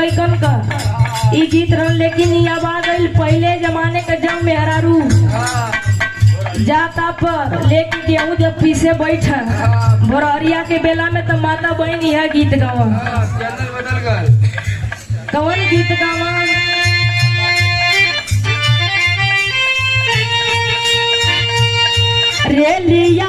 लइकन का ई गीत रहल, लेकिन ई अब आ गई पहले जमाने का जब मेहरारू जाता पर लेके गेहूं जब पीसे बैठा भोरहरिया के बेला में तो माता बहन यह गीत गावा। कौन गीत गावा? रेलिया